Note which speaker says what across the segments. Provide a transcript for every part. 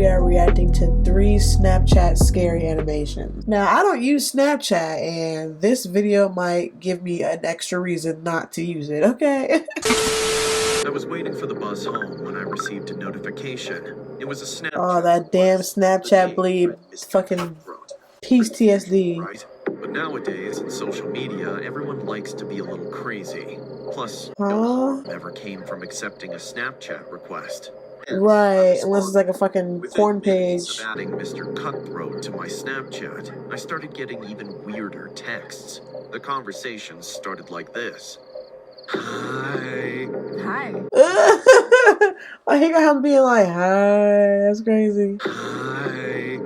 Speaker 1: we are reacting to 3 Snapchat scary animations. Now, I don't use Snapchat, and this video might give me an extra reason not to use it, okay?
Speaker 2: I was waiting for the bus home when I received a notification. It was a Snapchat.
Speaker 1: Oh, that damn Snapchat bleed. Fucking PTSD.
Speaker 2: Right? But nowadays, in social media, everyone likes to be a little crazy. Plus,
Speaker 1: Huh?
Speaker 2: no harm ever came from accepting a Snapchat request.
Speaker 1: Right, unless it's like a fucking porn page.
Speaker 2: Of adding Mr. Cutthroat to my Snapchat, I started getting even weirder texts. The conversations started like this. Hi.
Speaker 3: Hi.
Speaker 1: I hate him being like, hi, that's crazy.
Speaker 2: Hi.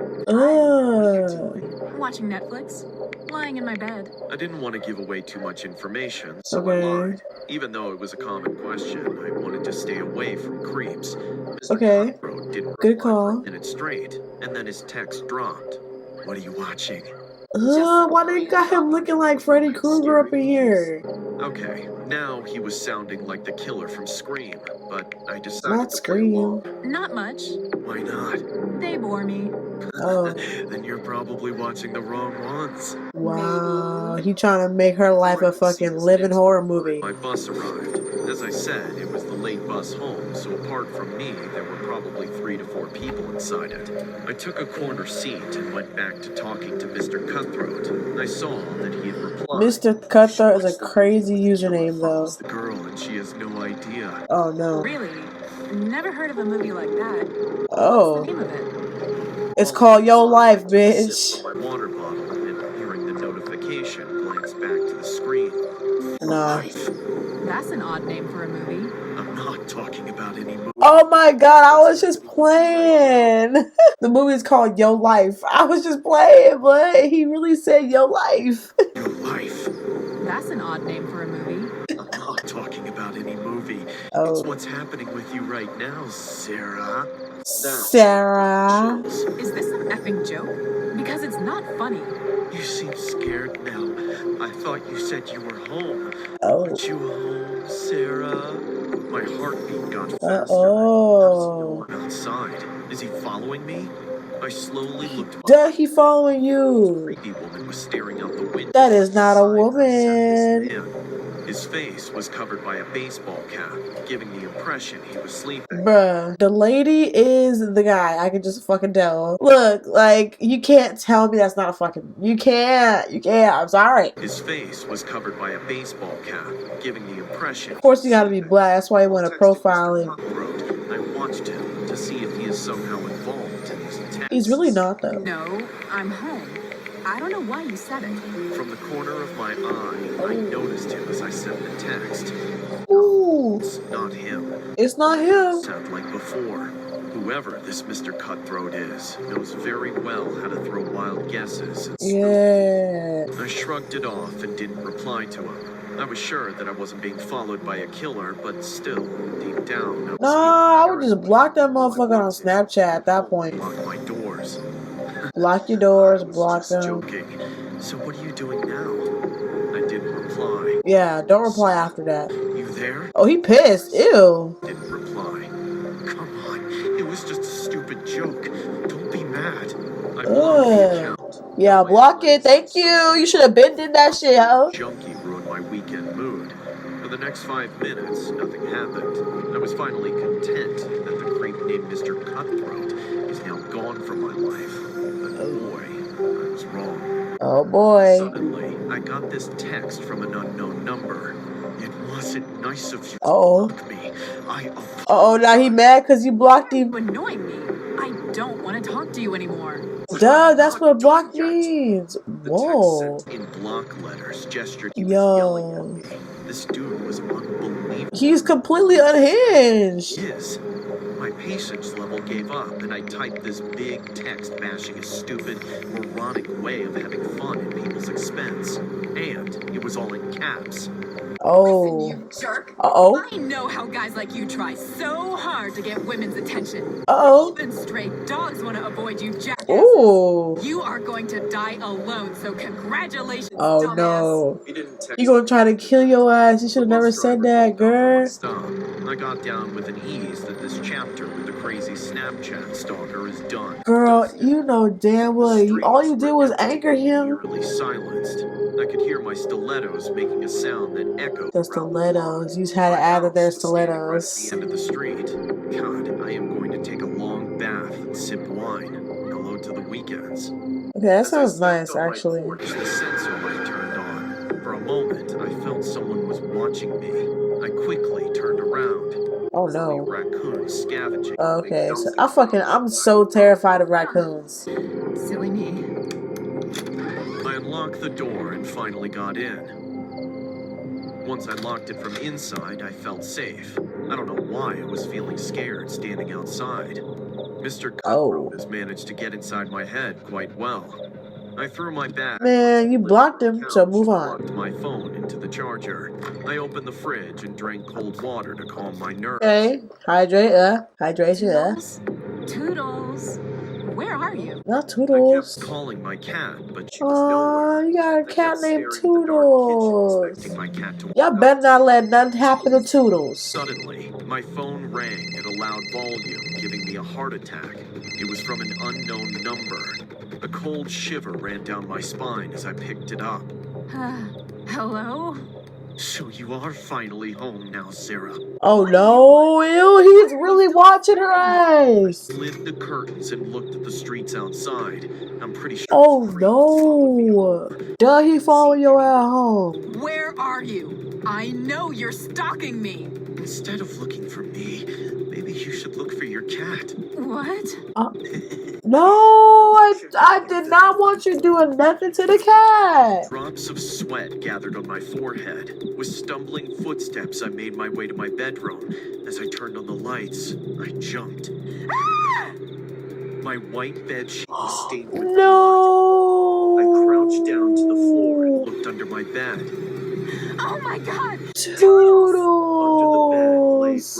Speaker 3: Watching Netflix. Lying in my bed.
Speaker 2: I didn't want to give away too much information, so
Speaker 1: Okay.
Speaker 2: I lied. Even though it was a common question, I wanted to stay away from creeps. Mr.
Speaker 1: Okay.
Speaker 2: Cutthroat didn't
Speaker 1: Good
Speaker 2: reply
Speaker 1: call.
Speaker 2: for a minute straight, and then his text dropped. What are you watching?
Speaker 1: Why they got him looking like Freddy Krueger up in here?
Speaker 2: Okay, now he was sounding like the killer from Scream, but I decided
Speaker 1: Not
Speaker 2: to play
Speaker 1: Scream.
Speaker 2: along.
Speaker 3: Not much.
Speaker 2: Why not?
Speaker 3: They bore me.
Speaker 1: Oh.
Speaker 2: Then you're probably watching the wrong ones.
Speaker 1: Wow, he trying to make her life a fucking living horror movie.
Speaker 2: My bus arrived. As I said, it was the late bus home, so apart from me, there were probably 3 to 4 people inside it. I took a corner seat and went back to talking to Mr. Cutthroat. I saw that he had replied.
Speaker 1: Mr. Cutthroat is a crazy username, though.
Speaker 2: The girl, and she has no idea.
Speaker 1: Oh no.
Speaker 3: Really? Never heard of a movie like that.
Speaker 1: Oh.
Speaker 3: What's the name of it?
Speaker 1: It's called Yo Life, bitch.
Speaker 2: My water bottle, and hearing the notification, glanced back to the screen.
Speaker 1: Nah.
Speaker 3: That's an odd name for a movie.
Speaker 2: I'm not talking about any movie.
Speaker 1: Oh my god, I was just playing. The movie is called Yo Life. I was just playing, but he really said Yo Life.
Speaker 2: Your life.
Speaker 3: That's an odd name for a movie.
Speaker 2: I'm not talking about any movie.
Speaker 1: Oh.
Speaker 2: It's what's happening with you right now, Sarah.
Speaker 1: Sarah.
Speaker 3: Is this an effing joke? Because it's not funny.
Speaker 2: You seem scared now. I thought you said you were home.
Speaker 1: Oh.
Speaker 2: Aren't you home, Sarah? My heartbeat got faster.
Speaker 1: Uh-oh.
Speaker 2: There's no one outside. Is he following me? I slowly looked up.
Speaker 1: Duh, he following
Speaker 2: The
Speaker 1: you.
Speaker 2: creepy woman was staring out the window.
Speaker 1: That is not a
Speaker 2: Beside
Speaker 1: woman.
Speaker 2: this man. His face was covered by a baseball cap, giving the impression he was sleeping.
Speaker 1: Bruh, the lady is the guy. I can just fucking tell. Look, like, you can't tell me that's not a fucking... You can't. I'm sorry.
Speaker 2: His face was covered by a baseball cap, giving the impression...
Speaker 1: Of course you gotta be black. That's why you want to profile him.
Speaker 2: I watched him to see if he is somehow involved in these attacks.
Speaker 1: He's really not, though.
Speaker 3: No, I'm home. I don't know why you said it.
Speaker 2: From the corner of my eye, I noticed him as I sent the text.
Speaker 1: Ooh.
Speaker 2: It's not him.
Speaker 1: It's not him.
Speaker 2: Sound like before. Whoever this Mr. Cutthroat is knows very well how to throw wild guesses.
Speaker 1: Yeah.
Speaker 2: I shrugged it off and didn't reply to him. I was sure that I wasn't being followed by a killer, but still, deep down, I was
Speaker 1: Nah, I would just block that motherfucker on Snapchat at that point.
Speaker 2: lock my doors.
Speaker 1: Block your doors,
Speaker 2: I was
Speaker 1: block
Speaker 2: just
Speaker 1: them.
Speaker 2: joking. So what are you doing now? I didn't reply.
Speaker 1: Yeah, don't reply after that.
Speaker 2: You there?
Speaker 1: Oh, he pissed. Ew.
Speaker 2: Didn't reply. Come on, it was just a stupid joke. Don't be mad. I blocked the account.
Speaker 1: Yeah, block it. Thank you. You should have been did that shit, ho.
Speaker 2: Junkie ruined my weekend mood. For the next 5 minutes, nothing happened. I was finally content that the creep named Mr. Cutthroat is now gone from my life. But boy, I was wrong.
Speaker 1: Oh boy.
Speaker 2: Suddenly, I got this text from an unknown number. It wasn't nice of you to
Speaker 1: Uh-oh.
Speaker 2: block me.
Speaker 1: Uh-oh, now he mad because you blocked him.
Speaker 3: You're annoying me. I don't want to talk to you anymore.
Speaker 1: Duh, that's what block means.
Speaker 2: The
Speaker 1: Whoa.
Speaker 2: text sent in block letters gestured he was yelling at me. This dude was unbelievable.
Speaker 1: He's completely unhinged.
Speaker 2: Is. My patience level gave up, and I typed this big text bashing a stupid, moronic way of having fun at people's expense. And it was all in caps.
Speaker 1: Oh.
Speaker 3: Listen, you jerk.
Speaker 1: Uh-oh.
Speaker 3: I know how guys like you try so hard to get women's attention.
Speaker 1: Uh-oh.
Speaker 3: Even stray dogs want to avoid you, jackass.
Speaker 1: Ooh.
Speaker 3: You are going to die alone, so congratulations,
Speaker 1: Oh
Speaker 3: dumbass.
Speaker 1: no.
Speaker 2: He didn't text
Speaker 1: You gonna try to kill your ass. You should have never said that, girl.
Speaker 2: Stop. I got down with an ease that this chapter with the crazy Snapchat stalker is done.
Speaker 1: Girl,
Speaker 2: Dusted.
Speaker 1: you know damn well all you did was anger him.
Speaker 2: Eerily silenced. I could hear my stilettos making a sound that echoed.
Speaker 1: The stilettos. You just had to add that they're stilettos.
Speaker 2: At the end of the street. God, I am going to take a long bath and sip wine. Hello to the weekends.
Speaker 1: Okay, that
Speaker 2: As I
Speaker 1: sounds
Speaker 2: stepped
Speaker 1: nice,
Speaker 2: on my
Speaker 1: actually.
Speaker 2: porch, the sensor light turned on. For a moment, I felt someone was watching me. I quickly turned around.
Speaker 1: Oh
Speaker 2: I saw a
Speaker 1: no.
Speaker 2: raccoon scavenging.
Speaker 1: Okay, so I'm so terrified of raccoons.
Speaker 3: Silly me.
Speaker 2: I unlocked the door and finally got in. Once I locked it from inside, I felt safe. I don't know why I was feeling scared standing outside. Mr. Cutthroat has managed to get inside my head quite well. I threw my bag.
Speaker 1: Man, you blocked him, so move on.
Speaker 2: Plugged my phone into the charger. I opened the fridge and drank cold water to calm my nerves.
Speaker 1: Okay, hydration.
Speaker 3: Toodles? Toodles. Where are you?
Speaker 1: Not
Speaker 2: I
Speaker 1: Toodles.
Speaker 2: kept calling my cat, but she was nowhere.
Speaker 1: Aw, you got a
Speaker 2: I
Speaker 1: cat
Speaker 2: kept
Speaker 1: named
Speaker 2: staring at the dark kitchen,
Speaker 1: Toodles.
Speaker 2: expecting my cat to
Speaker 1: Y'all
Speaker 2: wake
Speaker 1: better
Speaker 2: up.
Speaker 1: not let nothing happen to Toodles.
Speaker 2: Suddenly, my phone rang at a loud volume, giving me a heart attack. It was from an unknown number. A cold shiver ran down my spine as I picked it up.
Speaker 3: Hello?
Speaker 2: So you are finally home now, Sarah.
Speaker 1: Oh no, ew, he's really watching her eyes.
Speaker 2: I lit the curtains and looked at the streets outside. I'm pretty sure.
Speaker 1: Oh no. Duh, he follow your ass home.
Speaker 3: Where are you? I know you're stalking me.
Speaker 2: Instead of looking for me, maybe you should look for your cat.
Speaker 3: What?
Speaker 1: No, I did not want you doing nothing to the cat.
Speaker 2: Drops of sweat gathered on my forehead. With stumbling footsteps, I made my way to my bedroom. As I turned on the lights, I jumped.
Speaker 3: Ah!
Speaker 2: My white bed sheet was stained with blood.
Speaker 1: No.
Speaker 2: I crouched down to the floor and looked under my bed.
Speaker 3: Oh my god!
Speaker 1: Toodles.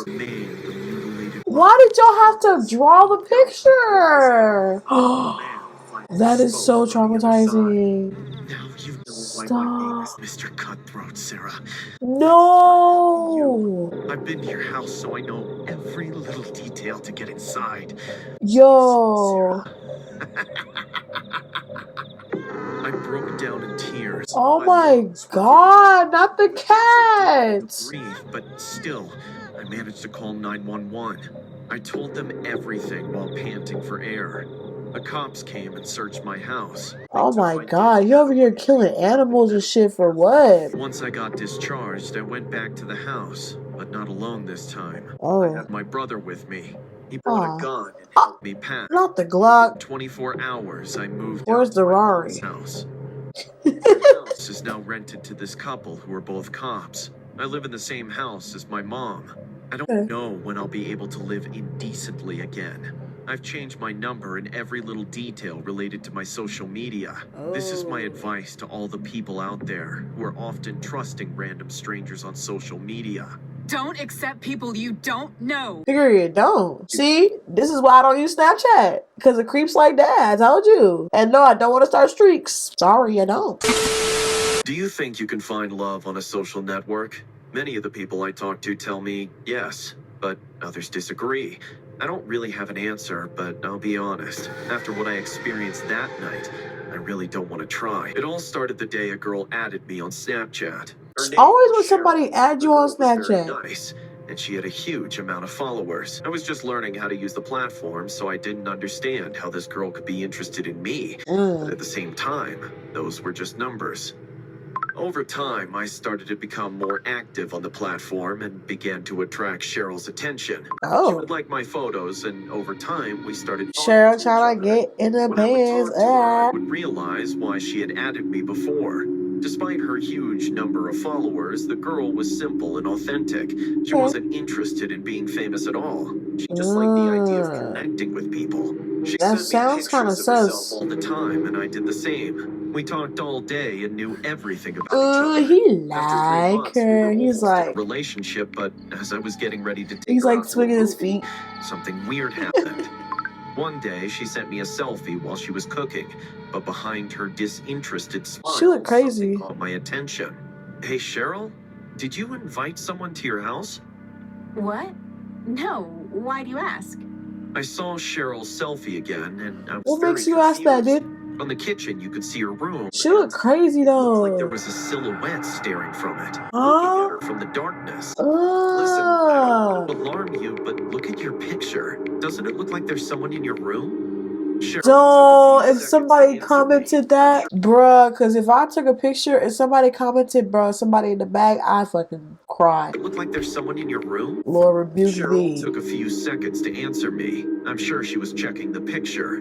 Speaker 2: Under the bed remained the mutilated
Speaker 1: Why did y'all have to draw the picture?
Speaker 2: man.
Speaker 1: That is so traumatizing.
Speaker 2: Now you know why my name is
Speaker 1: Stop.
Speaker 2: Mr. Cutthroat, Sarah.
Speaker 1: No.
Speaker 2: I've been to your house, so I know every little detail to get inside.
Speaker 1: Yo.
Speaker 2: I broke down in tears.
Speaker 1: Oh my god, not the cat.
Speaker 2: Breathe, but still, I managed to call 911. I told them everything while panting for air. The cops came and searched my house.
Speaker 1: Oh my god, you over here killing animals and shit for what?
Speaker 2: Once I got discharged, I went back to the house, but not alone this time.
Speaker 1: Oh.
Speaker 2: I had my brother with me. He brought a gun and helped me pack.
Speaker 1: Not the Glock.
Speaker 2: 24 hours, I moved
Speaker 1: Where's
Speaker 2: out
Speaker 1: the
Speaker 2: to my
Speaker 1: Rari?
Speaker 2: parents' house. The house is now rented to this couple who are both cops. I live in the same house as my mom. I don't know when I'll be able to live indecently again. I've changed my number and every little detail related to my social media. This is my advice to all the people out there who are often trusting random strangers on social media.
Speaker 3: Don't accept people you don't know.
Speaker 1: Period, don't. See, this is why I don't use Snapchat. Because of creeps like that, I told you. And no, I don't want to start streaks. Sorry, I don't.
Speaker 2: Do you think you can find love on a social network? Many of the people I talk to tell me yes, but others disagree. I don't really have an answer, but I'll be honest. After what I experienced that night, I really don't want to try. It all started the day a girl added me on Snapchat. Her name
Speaker 1: Always when
Speaker 2: was
Speaker 1: somebody
Speaker 2: Cheryl.
Speaker 1: add
Speaker 2: The
Speaker 1: you on
Speaker 2: girl was very
Speaker 1: Snapchat.
Speaker 2: nice, and she had a huge amount of followers. I was just learning how to use the platform, so I didn't understand how this girl could be interested in me. But at the same time, those were just numbers. Over time, I started to become more active on the platform and began to attract Cheryl's attention. She
Speaker 1: Oh.
Speaker 2: would like my photos, and over time, we started talking
Speaker 1: Cheryl
Speaker 2: to
Speaker 1: trying
Speaker 2: each
Speaker 1: to
Speaker 2: other.
Speaker 1: get in the
Speaker 2: When I would
Speaker 1: pants.
Speaker 2: talk to her, I would realize why she had added me before. Despite her huge number of followers, the girl was simple and authentic. She wasn't interested in being famous at all. She just liked the idea of connecting with people. She
Speaker 1: That
Speaker 2: sent me
Speaker 1: sounds kinda
Speaker 2: pictures of herself
Speaker 1: sus.
Speaker 2: all the time, and I did the same. We talked all day and knew everything about each other.
Speaker 1: He
Speaker 2: After 3
Speaker 1: like
Speaker 2: months, we
Speaker 1: her.
Speaker 2: were
Speaker 1: He's
Speaker 2: almost in a
Speaker 1: like,
Speaker 2: relationship, but as I was getting ready to take
Speaker 1: he's
Speaker 2: her
Speaker 1: like
Speaker 2: out to a
Speaker 1: swinging his
Speaker 2: movie,
Speaker 1: feet.
Speaker 2: something weird happened. One day, she sent me a selfie while she was cooking, but behind her disinterested smile,
Speaker 1: She looked crazy.
Speaker 2: something caught my attention. Hey, Cheryl, did you invite someone to your house?
Speaker 3: What? No, why do you ask?
Speaker 2: I saw Cheryl's selfie again, and I was
Speaker 1: What
Speaker 2: very
Speaker 1: makes you ask that,
Speaker 2: confused.
Speaker 1: dude?
Speaker 2: On the kitchen, you could see her room.
Speaker 1: She looked crazy
Speaker 2: It looked like there
Speaker 1: though.
Speaker 2: was a silhouette staring from it, looking at
Speaker 1: Huh?
Speaker 2: her from the darkness. Listen, I don't want to alarm you, but look at your picture. Doesn't it look like there's someone in your room? Cheryl
Speaker 1: So
Speaker 2: took a few
Speaker 1: if
Speaker 2: seconds
Speaker 1: somebody
Speaker 2: to answer me.
Speaker 1: commented that, bruh, because if I took a picture and somebody commented, bruh, somebody in the bag, I fucking cry.
Speaker 2: It looked like there's someone in your room?
Speaker 1: Lord rebuke
Speaker 2: Cheryl
Speaker 1: thee.
Speaker 2: took a few seconds to answer me. I'm sure she was checking the picture.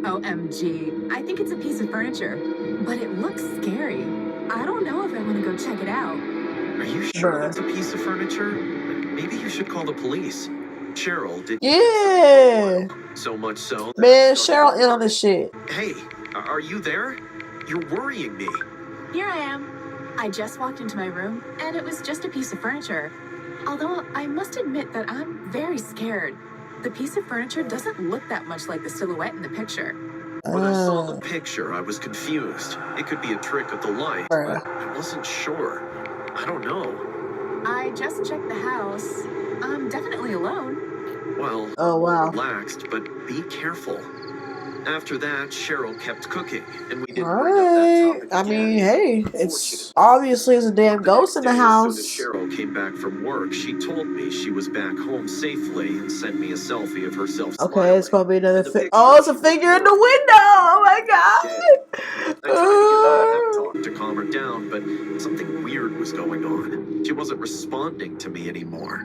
Speaker 3: OMG. I think it's a piece of furniture, but it looks scary. I don't know if I want to go check it out.
Speaker 2: Are you sure
Speaker 1: Bruh.
Speaker 2: that's a piece of furniture? Maybe you should call the police. Cheryl did.
Speaker 1: Yeah.
Speaker 2: So much so.
Speaker 1: Man, Cheryl in on this shit.
Speaker 2: Hey, are you there? You're worrying me.
Speaker 3: Here I am. I just walked into my room, and it was just a piece of furniture. Although I must admit that I'm very scared. The piece of furniture doesn't look that much like the silhouette in the picture.
Speaker 2: When I saw the picture, I was confused. It could be a trick of the light,
Speaker 1: Bruh.
Speaker 2: but I wasn't sure. I don't know.
Speaker 3: I just checked the house. I'm definitely alone.
Speaker 2: Well,
Speaker 1: Oh, wow.
Speaker 2: relaxed, but be careful. After that, Cheryl kept cooking, and we didn't bring up that
Speaker 1: Alright.
Speaker 2: topic
Speaker 1: I
Speaker 2: again.
Speaker 1: mean, hey, it's obviously there's a damn ghost in the
Speaker 2: As
Speaker 1: house.
Speaker 2: soon as Cheryl came back from work, she told me she was back home safely and sent me a selfie of herself
Speaker 1: Okay, it's
Speaker 2: smiling.
Speaker 1: gonna be another
Speaker 2: The
Speaker 1: fi-
Speaker 2: picture
Speaker 1: Oh, it's a
Speaker 2: she
Speaker 1: figure in the
Speaker 2: reported
Speaker 1: window! Oh my god!
Speaker 2: I tried to give her a pep talk to calm her down, but something weird was going on. She wasn't responding to me anymore.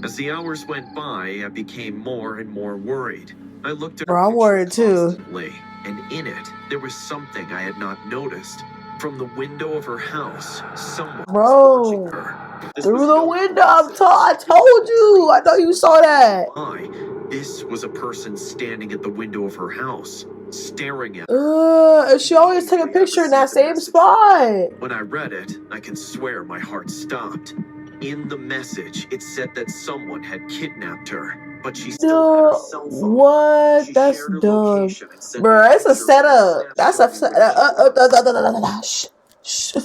Speaker 2: As the hours went by, I became more and more worried. I looked at her
Speaker 1: Bro, I'm
Speaker 2: picture
Speaker 1: worried too.
Speaker 2: constantly, and in it, there was something I had not noticed. From the window of her house, someone was watching
Speaker 1: Bro,
Speaker 2: her. This
Speaker 1: through
Speaker 2: was
Speaker 1: the
Speaker 2: no
Speaker 1: window,
Speaker 2: coincidence.
Speaker 1: I told you! I know you saw that!
Speaker 2: Why? This was a person standing at the window of her house, staring at
Speaker 1: And she always take a picture in that same spot!
Speaker 2: When I read it, I can swear my heart stopped. In the message, it said that someone had kidnapped her, but she still had her
Speaker 1: No,
Speaker 2: cell phone.
Speaker 1: what?
Speaker 2: She
Speaker 1: That's
Speaker 2: shared her
Speaker 1: dumb.
Speaker 2: location and sent me
Speaker 1: Bruh, it's a
Speaker 2: picture
Speaker 1: setup.
Speaker 2: and
Speaker 1: That's a
Speaker 2: snap showing where she was.
Speaker 1: shh.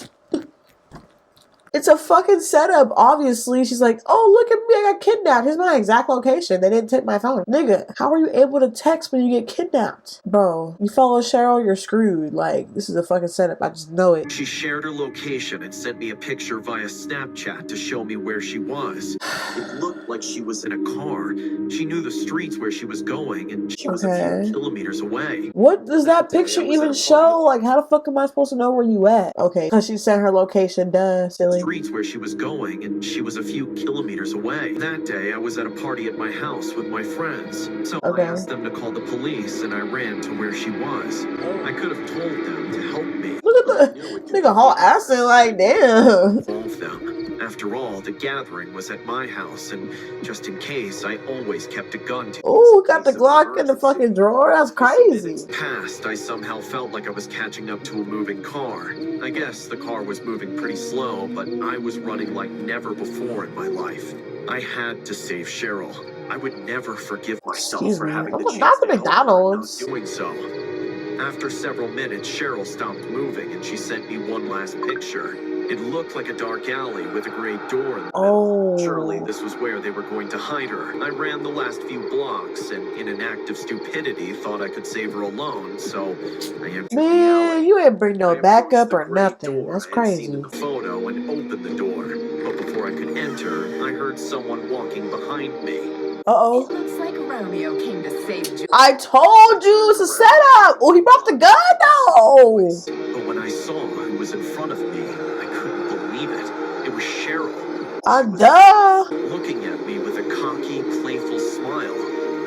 Speaker 1: It's a fucking setup, obviously. She's like, oh, look at me, I got kidnapped. Here's my exact location. They didn't take my phone. Nigga, how are you able to text when you get kidnapped? Bro, you follow Cheryl, you're screwed. Like, this is a fucking setup. I just know it.
Speaker 2: She shared her location and sent me a picture via Snapchat to show me where she was. It looked like she was in a car. She knew the streets where she was going, and she was a
Speaker 1: Okay.
Speaker 2: few kilometers away.
Speaker 1: What does that
Speaker 2: That day,
Speaker 1: picture
Speaker 2: I was
Speaker 1: even
Speaker 2: at a
Speaker 1: show?
Speaker 2: party.
Speaker 1: Like, how the fuck am I supposed to know where you at? Okay, because she sent her location, duh, silly.
Speaker 2: Streets where she was going, and she was a few kilometers away. That day, I was at a party at my house with my friends, so
Speaker 1: Okay.
Speaker 2: I asked them to call the police, and I ran to where she was. I could have told them to help me.
Speaker 1: Look
Speaker 2: but I
Speaker 1: at
Speaker 2: knew it
Speaker 1: the
Speaker 2: could
Speaker 1: nigga whole accent, like, damn.
Speaker 2: involve them. After all, the gathering was at my house, and just in case, I always kept a gun to
Speaker 1: Ooh, got the Glock in the fucking drawer. That's crazy.
Speaker 2: Past, I somehow felt like I was catching up to a moving car. I guess the car was moving pretty slow, but I was running like never before in my life. I had to save Cheryl. I would never forgive myself
Speaker 1: Excuse
Speaker 2: for
Speaker 1: me.
Speaker 2: having the
Speaker 1: Not
Speaker 2: chance
Speaker 1: the
Speaker 2: to help her and not
Speaker 1: McDonald's.
Speaker 2: doing so. After several minutes, Cheryl stopped moving and she sent me one last picture. It looked like a dark alley with a great door in the middle.
Speaker 1: Oh.
Speaker 2: Surely this was where they were going to hide her. I ran the last few blocks and in an act of stupidity thought I could save her alone, so I entered the
Speaker 1: Man,
Speaker 2: alley.
Speaker 1: you ain't bring
Speaker 2: I
Speaker 1: no
Speaker 2: approached
Speaker 1: backup
Speaker 2: the
Speaker 1: or
Speaker 2: great
Speaker 1: nothing.
Speaker 2: door
Speaker 1: That's
Speaker 2: I had seen
Speaker 1: crazy.
Speaker 2: in the photo and opened the door. But before I could enter, I heard someone walking behind me.
Speaker 1: Uh-oh.
Speaker 3: It looks like Romeo came to save Julie.
Speaker 1: I told you it's a setup. Oh, he brought the gun though.
Speaker 2: But when I saw who was in front of me, I couldn't believe it. It was Cheryl.
Speaker 1: Duh.
Speaker 2: Looking at me with a cocky, playful smile.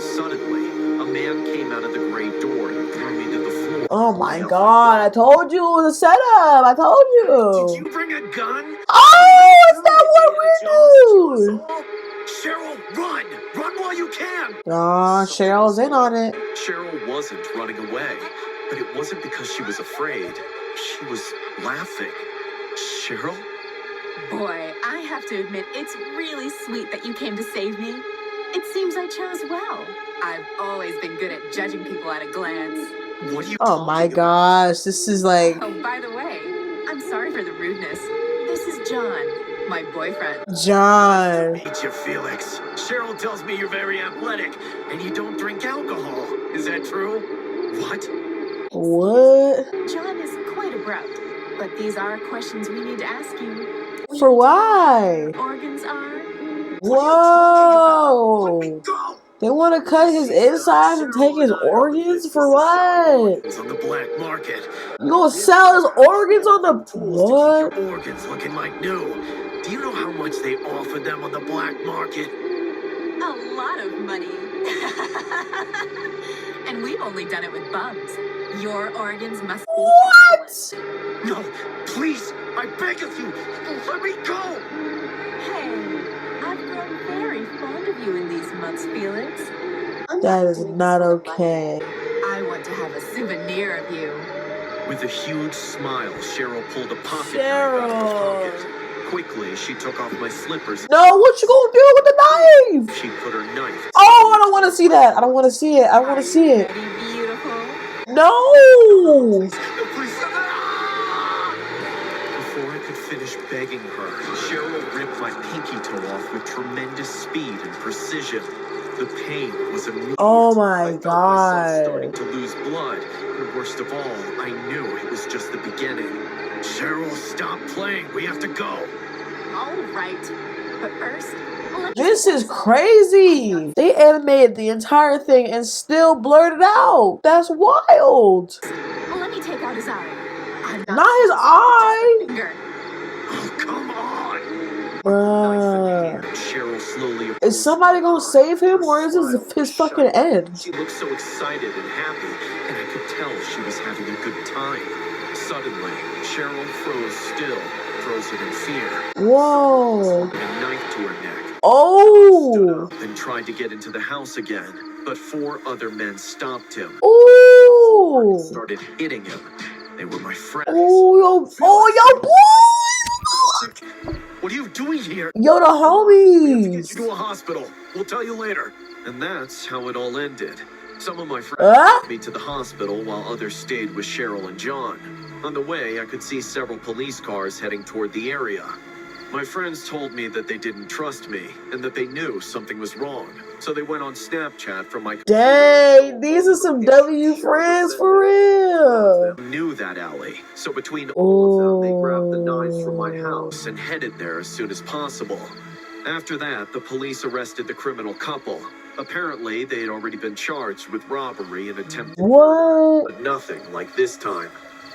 Speaker 2: Suddenly, a man came out of the great door and threw me to the floor.
Speaker 1: Oh my god, I told you it was a setup. I told
Speaker 2: Did
Speaker 1: you.
Speaker 2: you bring a gun?
Speaker 1: Oh, it's that one weird dude.
Speaker 2: Cheryl, run! Run while you can!
Speaker 1: Aw, Cheryl's in on it.
Speaker 2: Cheryl wasn't running away, but it wasn't because she was afraid. She was laughing. Cheryl?
Speaker 3: Boy, I have to admit, it's really sweet that you came to save me. It seems I chose well. I've always been good at judging people at a glance.
Speaker 2: What are you
Speaker 1: Oh my
Speaker 2: talking about?
Speaker 1: gosh, this is like...
Speaker 3: Oh, by the way, I'm sorry for the rudeness. This is John. My boyfriend.
Speaker 1: John.
Speaker 2: Meet you, Felix. Cheryl tells me you're very athletic and you don't drink alcohol. Is that true? What?
Speaker 1: What?
Speaker 3: John is quite abrupt, but these are questions we need to ask you.
Speaker 1: For why?
Speaker 3: Organs are.
Speaker 1: Whoa.
Speaker 2: Go!
Speaker 1: They want to cut his insides and take his organs? For what?
Speaker 2: It's on the black market.
Speaker 1: You gonna sell his organs on the... What?
Speaker 2: Keep your organs looking like new. Do you know how much they offer them on the black market?
Speaker 3: A lot of money. And we've only done it with bums. Your organs must be.
Speaker 1: What?
Speaker 2: No, please, I beg of you, let me go.
Speaker 3: Hey, I've grown very fond of you in these months, Felix.
Speaker 1: That is not okay.
Speaker 3: I want to have a souvenir of you.
Speaker 2: With a huge smile, Cheryl pulled a pocket knife out of her pocket.
Speaker 1: Cheryl.
Speaker 2: Quickly, she took off my slippers.
Speaker 1: No, what you gonna do with the knife?
Speaker 2: She put her knife.
Speaker 1: Oh, I don't want to see that. I don't want to see it. I want to see it.
Speaker 3: Ready, beautiful?
Speaker 1: No.
Speaker 2: Please. Before I could finish begging her, Cheryl ripped my pinky toe off with tremendous speed and precision. The pain was immediate.
Speaker 1: Oh my
Speaker 2: I felt myself starting
Speaker 1: God.
Speaker 2: to lose blood, and worst of all, I knew it was just the beginning. Cheryl, stop playing. We have to go.
Speaker 3: All right. But first, let's
Speaker 1: This is crazy. They animated the entire thing and still blurred it out. That's wild.
Speaker 3: let me take out his eye. I'm
Speaker 1: Not his eye.
Speaker 3: finger.
Speaker 2: Oh, come on.
Speaker 1: Bruh.
Speaker 2: Cheryl slowly.
Speaker 1: Is somebody gonna save him or is this his fucking end?
Speaker 2: She looked so excited and happy, and I could tell she was having a good time. Suddenly, Cheryl froze still, frozen in fear.
Speaker 1: Whoa.
Speaker 2: A knife to her neck. Stood
Speaker 1: Oh.
Speaker 2: up and tried to get into the house again, but 4 other men stopped him.
Speaker 1: Ooh.
Speaker 2: Started hitting him. They were my friends.
Speaker 1: Oh, yo boy.
Speaker 2: What are you doing here?
Speaker 1: Yo, the
Speaker 2: We have to get
Speaker 1: homies.
Speaker 2: you to a hospital. We'll tell you later. And that's how it all ended. Some of my friends
Speaker 1: Huh?
Speaker 2: took me to the hospital while others stayed with Cheryl and John. On the way, I could see several police cars heading toward the area. My friends told me that they didn't trust me and that they knew something was wrong. So they went on Snapchat from my
Speaker 1: Dang, these are some W friends for real.
Speaker 2: knew that alley. So between all of them, they grabbed the knives from my house and headed there as soon as possible. After that, the police arrested the criminal couple. Apparently, they had already been charged with robbery and attempted murder,
Speaker 1: What?
Speaker 2: but nothing like this time.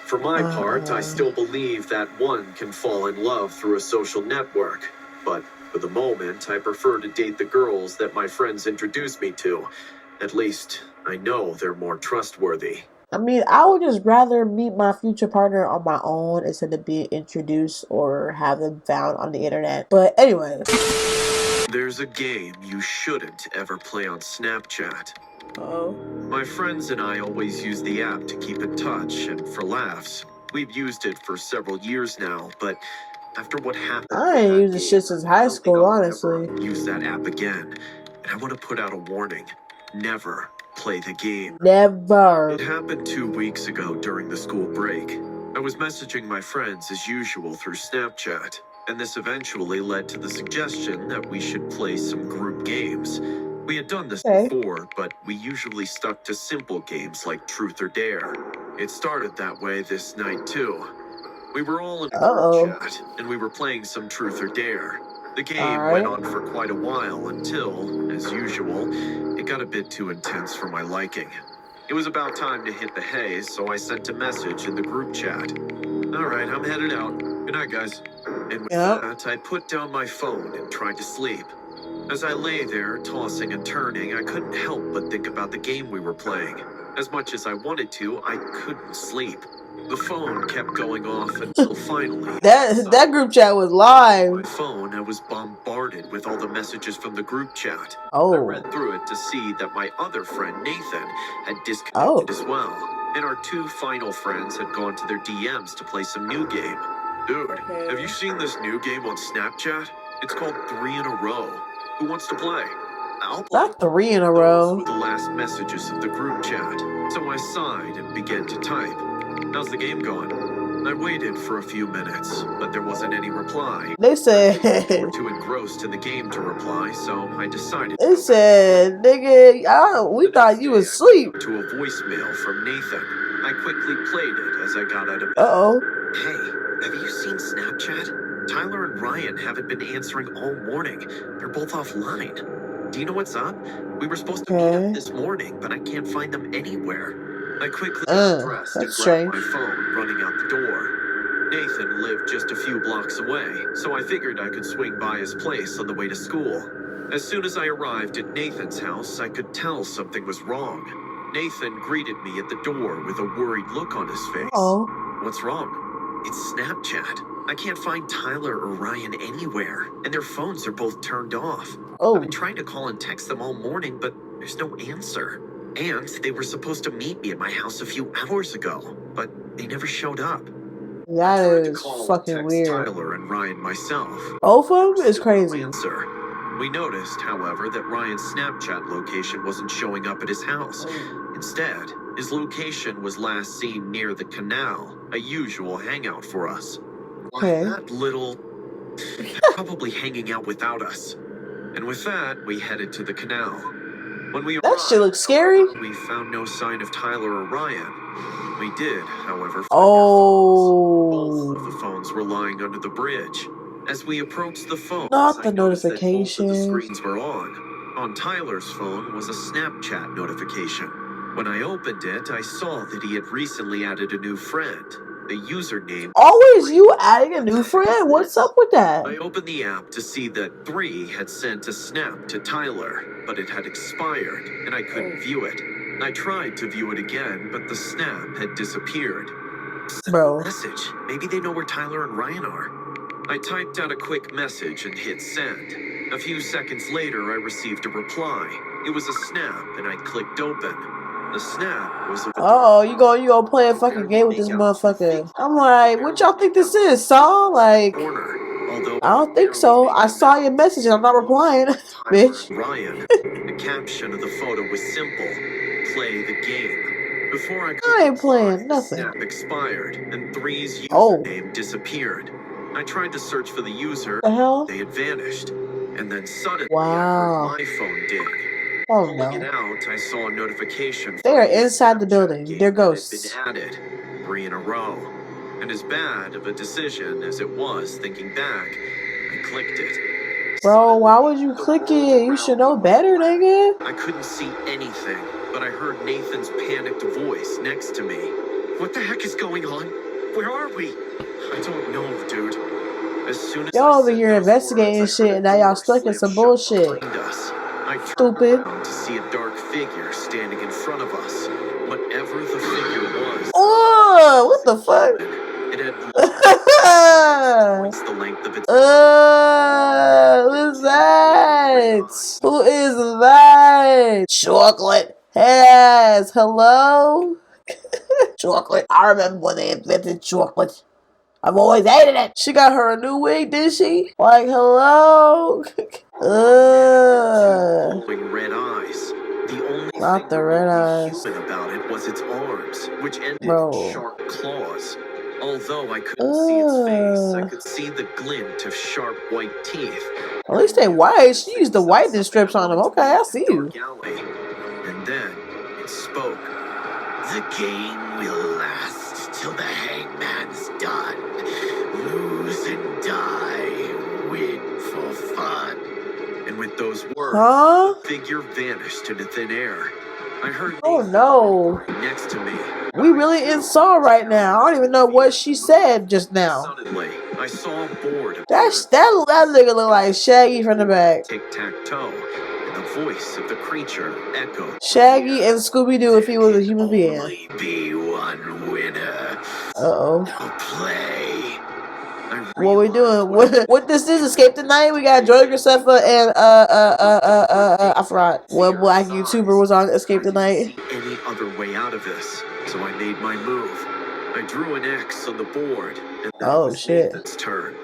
Speaker 2: For my part, I still believe that one can fall in love through a social network. But for the moment, I prefer to date the girls that my friends introduced me to. At least, I know they're more trustworthy.
Speaker 1: I mean, I would just rather meet my future partner on my own instead of being introduced or have them found on the internet. But anyway.
Speaker 2: There's a game you shouldn't ever play on Snapchat.
Speaker 1: Oh.
Speaker 2: My friends and I always use the app to keep in touch and for laughs. We've used it for several years now, but after what happened,
Speaker 1: I ain't used this shit since high school, honestly.
Speaker 2: Use that app again, and I want to put out a warning: never play the game.
Speaker 1: Never.
Speaker 2: It happened 2 weeks ago during the school break. I was messaging my friends as usual through Snapchat, and this eventually led to the suggestion that we should play some group games. We had done this
Speaker 1: Okay.
Speaker 2: before, but we usually stuck to simple games like Truth or Dare. It started that way this night too. We were all in a group chat, and we were playing some Truth or Dare. The game
Speaker 1: Alright.
Speaker 2: went on for quite a while until, as usual, it got a bit too intense for my liking. It was about time to hit the hay, so I sent a message in the group chat. Alright, I'm headed out. Good night, guys. And with
Speaker 1: Yep.
Speaker 2: that, I put down my phone and tried to sleep. As I lay there, tossing and turning, I couldn't help but think about the game we were playing. As much as I wanted to, I couldn't sleep. The phone kept going off until finally...
Speaker 1: That group chat was
Speaker 2: My
Speaker 1: live.
Speaker 2: phone, I was bombarded with all the messages from the group chat. I
Speaker 1: Oh.
Speaker 2: read through it to see that my other friend, Nathan, had disconnected as well. And our 2 final friends had gone to their DMs to play some new game. Dude,
Speaker 1: Okay.
Speaker 2: have you seen this new game on Snapchat? It's called 3 in a Row. Who wants to play? I'll play.
Speaker 1: Not 3 in a
Speaker 2: Those
Speaker 1: row.
Speaker 2: were the last messages of the group chat, so I sighed and began to type. How's the game going? I waited for a few minutes, but there wasn't any reply.
Speaker 1: They said,
Speaker 2: They were too engrossed in the game to reply, so I decided.
Speaker 1: they said, nigga, we thought you was asleep.
Speaker 2: To a voicemail from Nathan. I quickly played it as I got out of bed.
Speaker 1: Uh-oh.
Speaker 2: Hey, have you seen Snapchat? Tyler and Ryan haven't been answering all morning. They're both offline. Do you know what's up? We were supposed to meet up this morning, but I can't find them anywhere. I quickly got dressed and grabbed my phone, running out the door. Nathan lived just a few blocks away, so I figured I could swing by his place on the way to school. As soon as I arrived at Nathan's house, I could tell something was wrong. Nathan greeted me at the door with a worried look on his face.
Speaker 1: Oh.
Speaker 2: What's wrong? It's Snapchat. I can't find Tyler or Ryan anywhere, and their phones are both turned off.
Speaker 1: Oh.
Speaker 2: I've been trying to call and text them all morning, but there's no answer. And they were supposed to meet me at my house a few hours ago, but they never showed up.
Speaker 1: That is fucking weird.
Speaker 2: Tyler and Ryan myself.
Speaker 1: Both of them is crazy.
Speaker 2: Answer. We noticed, however, that Ryan's Snapchat location wasn't showing up at his house. Instead, his location was last seen near the canal, a usual hangout for us.
Speaker 1: Okay.
Speaker 2: That little... probably hanging out without us. And with that, we headed to the canal. When we
Speaker 1: That shit looks scary.
Speaker 2: We found no sign of Tyler or Ryan. We did, however, find
Speaker 1: Oh.
Speaker 2: both of the phones were lying under the bridge. As we approached the phone,
Speaker 1: Not the
Speaker 2: I noticed that
Speaker 1: notification.
Speaker 2: both of the screens were on. On Tyler's phone was a Snapchat notification. When I opened it, I saw that he had recently added a new friend. The username...
Speaker 1: Always you adding a new friend? What's up with that?
Speaker 2: I opened the app to see that 3 had sent a snap to Tyler, but it had expired, and I couldn't view it. I tried to view it again, but the snap had disappeared.
Speaker 1: Bro.
Speaker 2: Message. Maybe they know where Tyler and Ryan are. I typed out a quick message and hit send. A few seconds later, I received a reply. It was a snap, and I clicked open. The snap was...
Speaker 1: Oh, you gonna play a fucking game with this motherfucker. I'm like, what y'all think this is, Saw? Like, I don't think so. I saw your message and I'm not replying, bitch.
Speaker 2: Ryan. The caption of the photo was simple. Play the game. Before I
Speaker 1: ain't playing nothing.
Speaker 2: Snap expired, and 3's username disappeared. I tried to search for the user.
Speaker 1: The hell?
Speaker 2: They had vanished. And then suddenly,
Speaker 1: wow.
Speaker 2: I heard my phone ding.
Speaker 1: Oh
Speaker 2: Pulling it
Speaker 1: no.
Speaker 2: out, I saw a notification.
Speaker 1: They are inside the building. They're ghosts.
Speaker 2: Been added 3 in a row. And as bad of a decision as it was, thinking back, I clicked it.
Speaker 1: Bro, why would you click it? You should know better, nigga.
Speaker 2: I couldn't see anything, but I heard Nathan's panicked voice next to me. What the heck is going on? Where are we? I don't know, dude. As soon as
Speaker 1: y'all over here investigating shit and now y'all stuck in some bullshit. Stupid.
Speaker 2: To see a dark figure standing in front of us. Whatever the figure was.
Speaker 1: Oh, what the fuck?
Speaker 2: It had twice the length of its
Speaker 1: who's that? Who is that? Chocolate. Yes, hello? Chocolate. I remember when they invented chocolate. I've always hated it. She got her a new wig, did she? Like, hello?
Speaker 2: red eyes. The only
Speaker 1: not the red eyes.
Speaker 2: Human about it was its arms, which ended in sharp claws. Although I couldn't see its face, I could see the glint of sharp white teeth.
Speaker 1: At least they white. She used the whitening strips on them. Okay, I see you.
Speaker 2: And then it spoke. The game will last till the hangman's done. Lose and die, win for fun. And with those words, the figure vanished into thin air. I heard
Speaker 1: no.
Speaker 2: Next to me.
Speaker 1: We really in Saw right now. I don't even know what she said just now.
Speaker 2: Suddenly, I saw a board.
Speaker 1: That nigga look like Shaggy from the back.
Speaker 2: Tic-tac-toe. The voice of the creature echoed.
Speaker 1: Shaggy and Scooby-Doo if he was a human being.
Speaker 2: Only be one winner.
Speaker 1: Uh-oh.
Speaker 2: Play.
Speaker 1: What we doing? What this is? Escape the Night? We got Joy Graceffa and I forgot what black YouTuber was on Escape the Night.
Speaker 2: Any other way out of this? So I made my move. I drew an X on the board. And that was
Speaker 1: shit.
Speaker 2: Nathan's turn.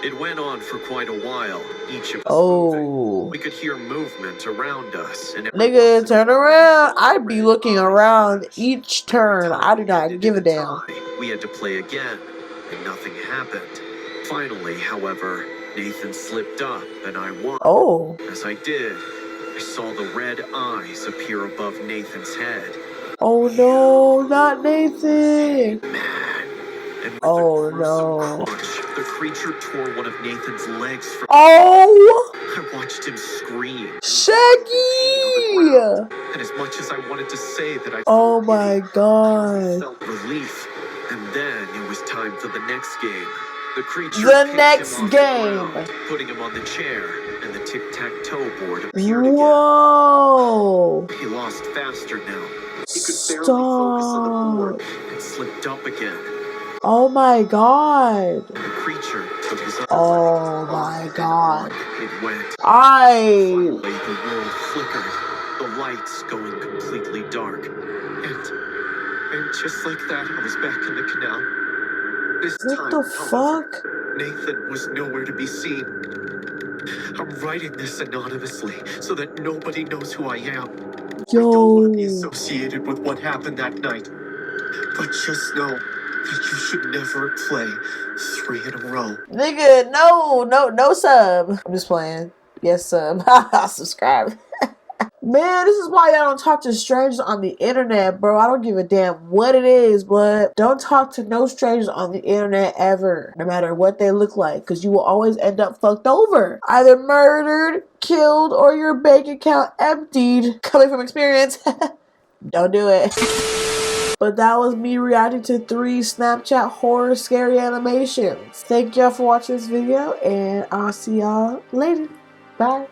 Speaker 2: It went on for quite a while, each of us moving.
Speaker 1: Oh.
Speaker 2: We could hear movement around us, and
Speaker 1: Nigga, turn around. I'd be looking around each turn. I do not give a damn.
Speaker 2: We had to play again, and nothing happened. Finally, however, Nathan slipped up, and I won.
Speaker 1: Oh.
Speaker 2: As I did, I saw the red eyes appear above Nathan's head.
Speaker 1: Oh no, not Nathan.
Speaker 2: Man. And with
Speaker 1: Oh
Speaker 2: a gruesome
Speaker 1: no.
Speaker 2: crunch, the creature tore one of Nathan's legs from.
Speaker 1: Oh,
Speaker 2: I watched him scream.
Speaker 1: Shaggy.
Speaker 2: And as much as I wanted to say that I
Speaker 1: Oh my god.
Speaker 2: felt relief, and then it was time for the next game. The creature
Speaker 1: The
Speaker 2: picked
Speaker 1: next
Speaker 2: him off
Speaker 1: game.
Speaker 2: the ground, putting him on the chair, and the tic-tac-toe board appeared again.
Speaker 1: Whoa.
Speaker 2: He lost faster now. He could barely focus on the board and slipped up again.
Speaker 1: Oh my god.
Speaker 2: And the creature took his
Speaker 1: Oh my god.
Speaker 2: It went.
Speaker 1: I.
Speaker 2: Finally, the world flickered, the lights going completely dark. And just like that, I was back in the canal. This
Speaker 1: What
Speaker 2: time,
Speaker 1: the
Speaker 2: however,
Speaker 1: fuck?
Speaker 2: Nathan was nowhere to be seen. I'm writing this anonymously so that nobody knows who I am. I don't want to be
Speaker 1: Yo.
Speaker 2: associated with what happened that night. But just know that you should never play 3 in a row.
Speaker 1: Nigga, no sub. I'm just playing. Yes, sub. Subscribe. Man, this is why y'all don't talk to strangers on the internet, bro. I don't give a damn what it is, but don't talk to no strangers on the internet ever, no matter what they look like, because you will always end up fucked over. Either murdered, killed, or your bank account emptied. Coming from experience. Don't do it. But that was me reacting to 3 Snapchat horror scary animations. Thank y'all for watching this video, and I'll see y'all later. Bye.